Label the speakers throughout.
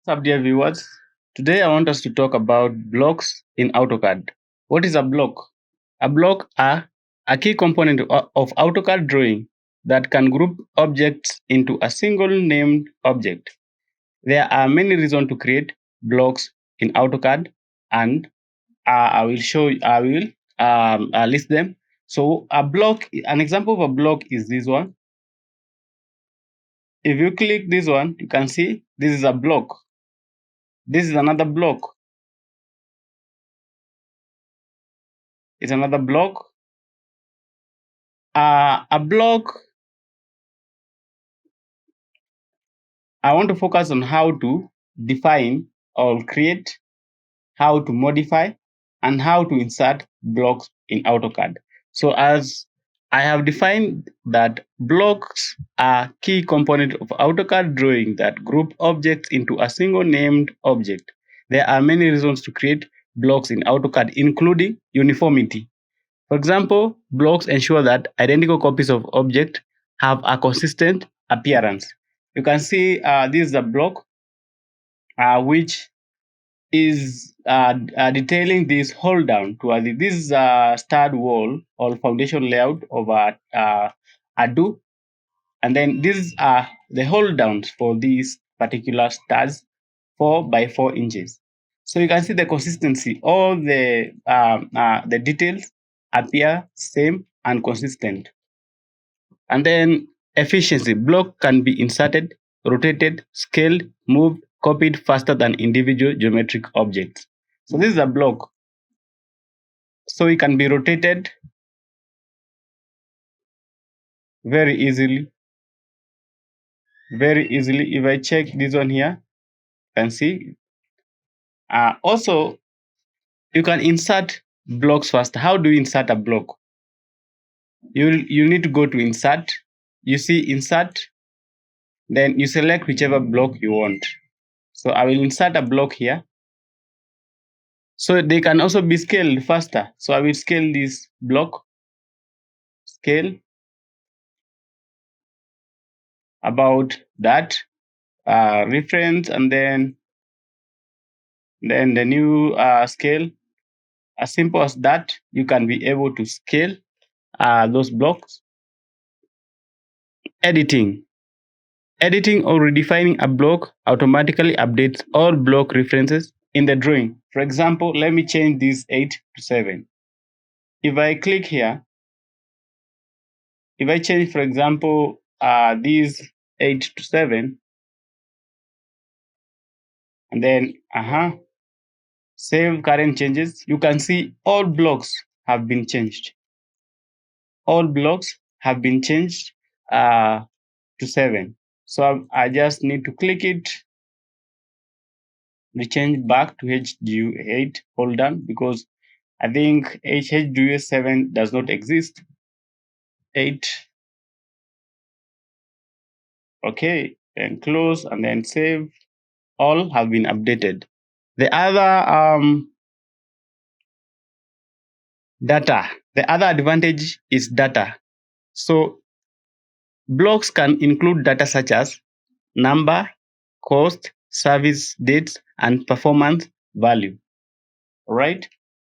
Speaker 1: What's up, dear viewers? Today I want us to talk about blocks in AutoCAD. What is a block? A block are a key component of AutoCAD drawing that can group objects into a single named object. There are many reasons to create blocks in AutoCAD, and I will list them. So a block, an example of a block is this one. If you click this one, you can see this is a block. This is another block. It's another block. A block, I want to focus on how to define or create, how to modify, and how to insert blocks in AutoCAD. So as I have defined that blocks are key component of AutoCAD drawing that group objects into a single named object. There are many reasons to create blocks in AutoCAD, including uniformity. For example, blocks ensure that identical copies of objects have a consistent appearance. You can see this is a block which is detailing this hold down to this is a stud wall or foundation layout of a do, and then these are the hold downs for these particular studs, 4 by 4 inches. So you can see the consistency. All the details appear same and consistent. And then efficiency. Block can be inserted, rotated, scaled, moved, copied faster than individual geometric objects. So this is a block. So it can be rotated very easily. Very easily. If I check this one here, you can see. Also, you can insert blocks faster. How do you insert a block? You need to go to insert. You see insert, then you select whichever block you want. So I will insert a block here. So they can also be scaled faster. So I will scale this block, scale about that reference, and then the new scale. As simple as that, you can be able to scale those blocks. Editing or redefining a block automatically updates all block references in the drawing. For example, let me change this 8 to 7. If I click here, if I change, for example, these 8 to 7, and then save current changes, you can see all blocks have been changed. All blocks have been changed to 7. So I just need to click it, rechange back to HDU8 hold down, because I think HDU7 does not exist. 8. Okay, and close and then save. All have been updated. The other data. The other advantage is data. So blocks can include data such as number, cost, service dates, and performance value. All right.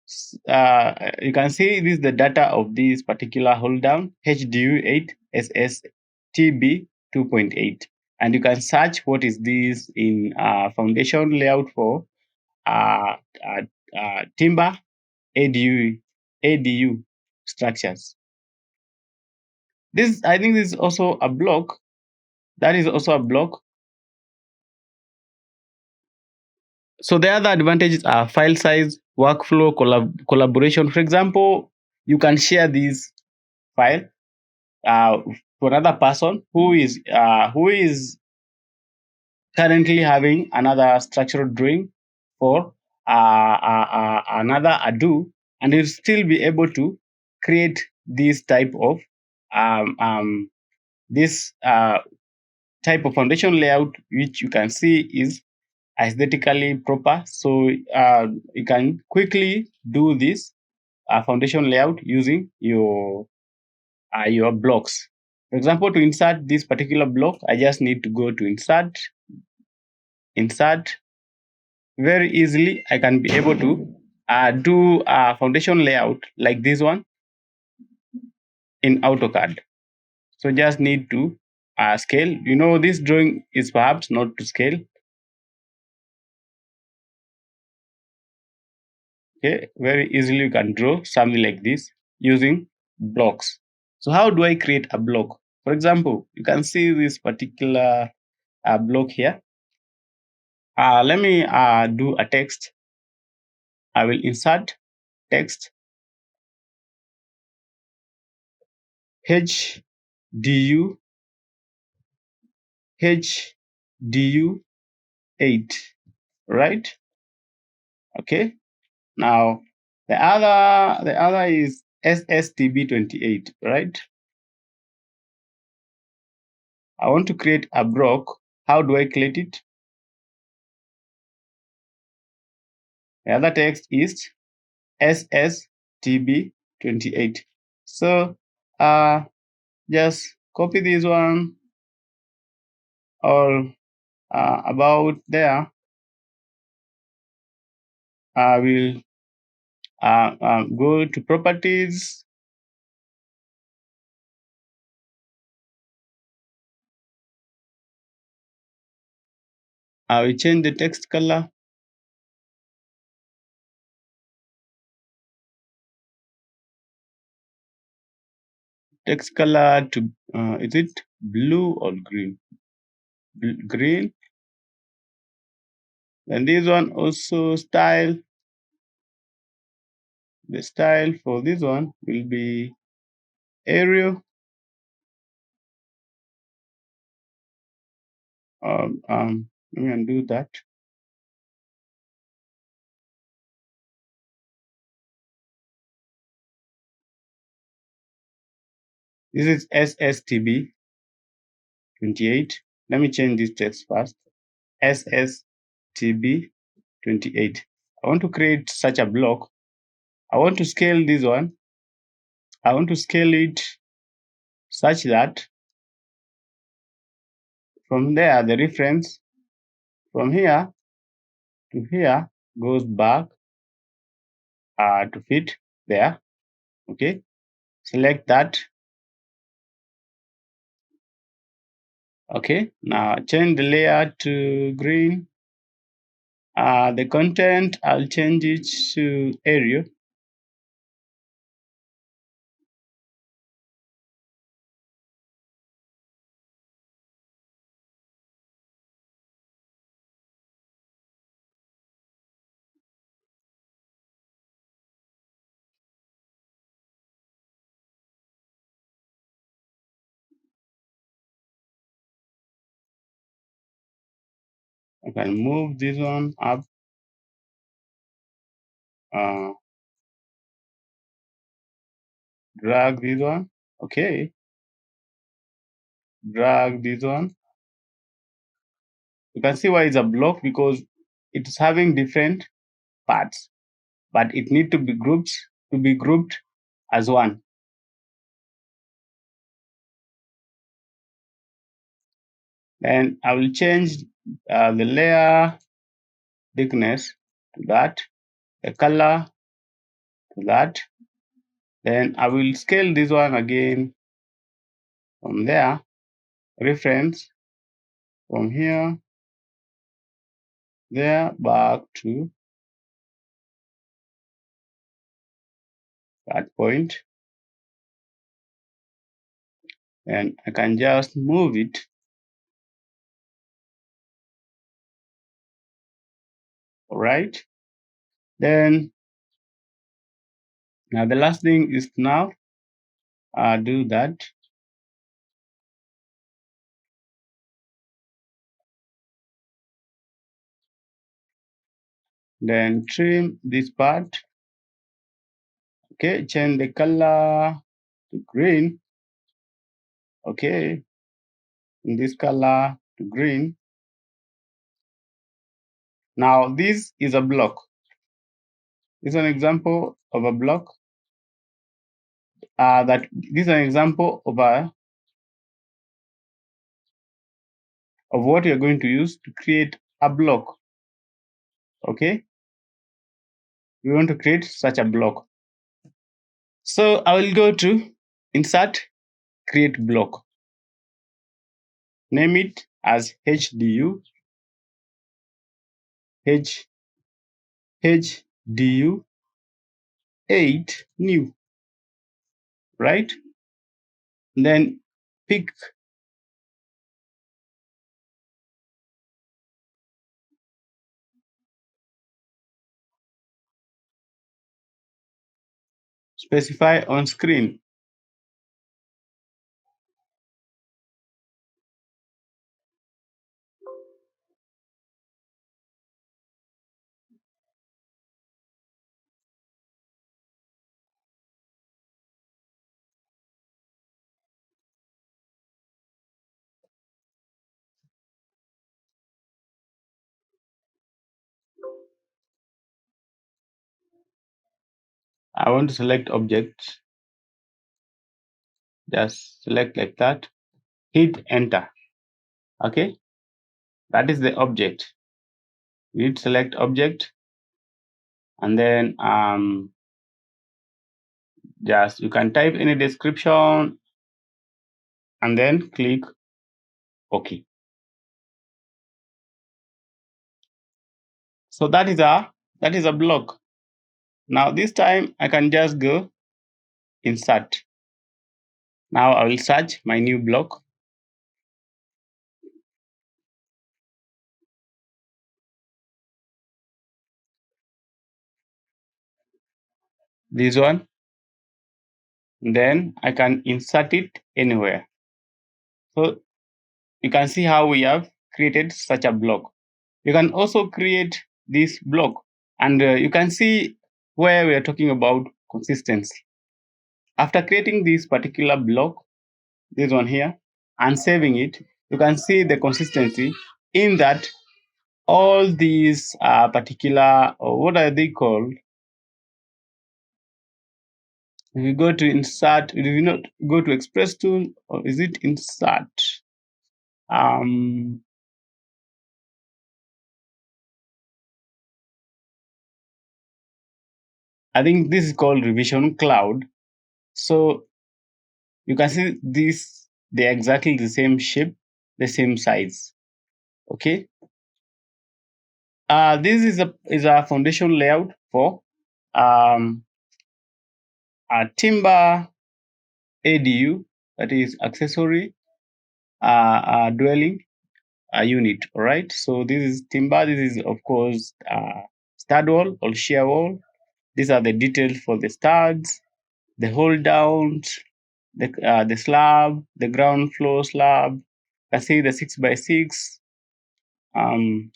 Speaker 1: You can see this is the data of this particular hold down, HDU8 SSTB 2.8. And you can search what is this in foundation layout for timber ADU structures. I think this is also a block. That is also a block. So the other advantages are file size, workflow, collaboration. For example, you can share this file to another person who is currently having another structural drawing for another ado, and you'll still be able to create this type of type of foundation layout, which you can see is aesthetically proper. So you can quickly do this foundation layout using your blocks. For example, to insert this particular block, I just need to go to insert, insert. Very easily, I can be able to do a foundation layout like this one in AutoCAD. So just need to scale. This drawing is perhaps not to scale. Okay, very easily you can draw something like this using blocks. So how do I create a block? For example, you can see this particular block here. Let me do a text. I will insert text HDU HDU 8, right? Okay. Now the other is SSTB 28, right? I want to create a block. How do I create it? The other text is SSTB 28. So just copy this one or about there. I will go to properties. I will change the text color. Text color to is it blue or green? Green. And this one also style. The style for this one will be Arial. Let me undo that. This is SSTB 28. Let me change this text first. SSTB 28. I want to create such a block. I want to scale this one. I want to scale it such that from there, the reference from here to here goes back to fit there. Okay. Select that. Okay. Now change the layer to green. The content, I'll change it to Arial. I can move this one up. Drag this one. Okay. Drag this one. You can see why it's a block, because it's having different parts, but it need to be grouped as one. Then I will change the layer thickness to that, the color to that. Then I will scale this one again from there, reference from here, there, back to that point. And I can just move it. All right. Then now the last thing is now do that. Then trim this part. Okay, change the color to green. Okay, and this color to green. Now this is a block. This is an example of a block. This is an example of what you're going to use to create a block. Okay, we want to create such a block. So I will go to insert, create block. Name it as HDU, HDU 8 new, right? Then pick, specify on screen. I want to select object. Just select like that. Hit enter. Okay, that is the object. You hit select object, and then just you can type any description, and then click OK. So that is a block. Now this time I can just go insert. Now I will search my new block. This one. Then I can insert it anywhere. So you can see how we have created such a block. You can also create this block, and you can see where we are talking about consistency. After creating this particular block, this one here, and saving it, you can see the consistency in that all these particular, what are they called? If you go to insert, if you not go to express tool, or is it insert? I think this is called revision cloud. So you can see this, they're exactly the same shape, the same size. Okay. This is a foundation layout for a timber ADU, that is accessory dwelling unit. All right. So this is timber. This is of course stud wall or shear wall. These are the details for the studs, the hold downs, the slab, the ground floor slab. You can see the 6x6, and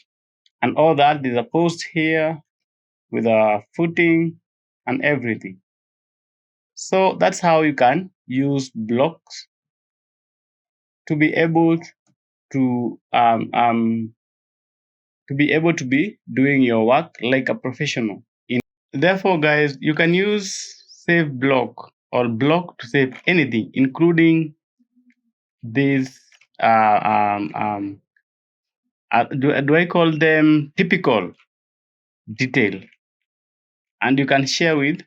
Speaker 1: all that. There's a post here with a footing and everything. So that's how you can use blocks to be able to be doing your work like a professional. Therefore, guys, you can use save block or block to save anything, including these do I call them typical detail, and you can share with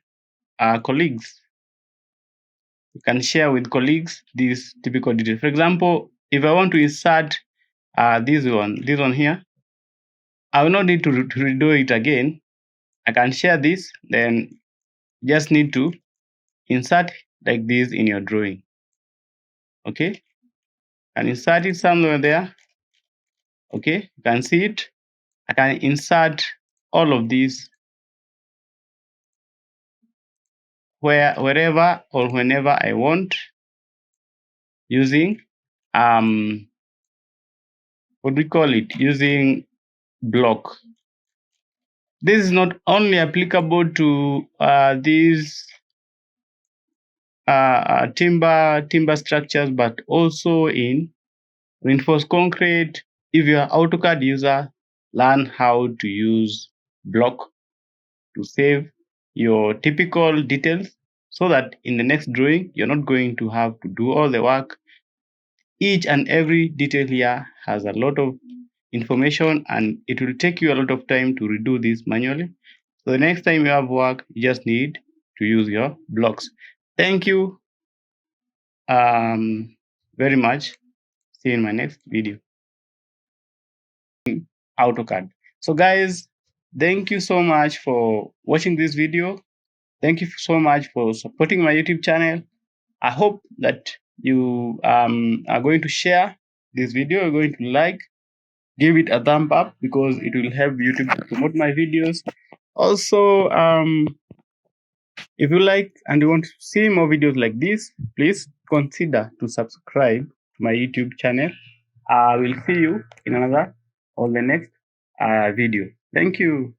Speaker 1: colleagues. You can share with colleagues these typical detail. For example, if I want to insert this one here, I will not need to redo it again. I can share this, then just need to insert like this in your drawing. Okay, and insert it somewhere there. Okay, you can see it. I can insert all of these wherever or whenever I want, using what we call it, using block. This is not only applicable to these timber structures, but also in reinforced concrete. If you're an Autocad user, learn how to use block to save your typical details, so that in the next drawing, you're not going to have to do all the work. Each and every detail here has a lot of information, and it will take you a lot of time to redo this manually. So the next time you have work, you just need to use your blocks. Thank you very much. See you in my next video. AutoCAD. So guys, thank you so much for watching this video. Thank you so much for supporting my YouTube channel. I hope that you are going to share this video, you're going to like, give it a thumb up, because it will help YouTube to promote my videos. Also, if you like and you want to see more videos like this, please consider to subscribe to my YouTube channel. I will see you in another or the next video. Thank you.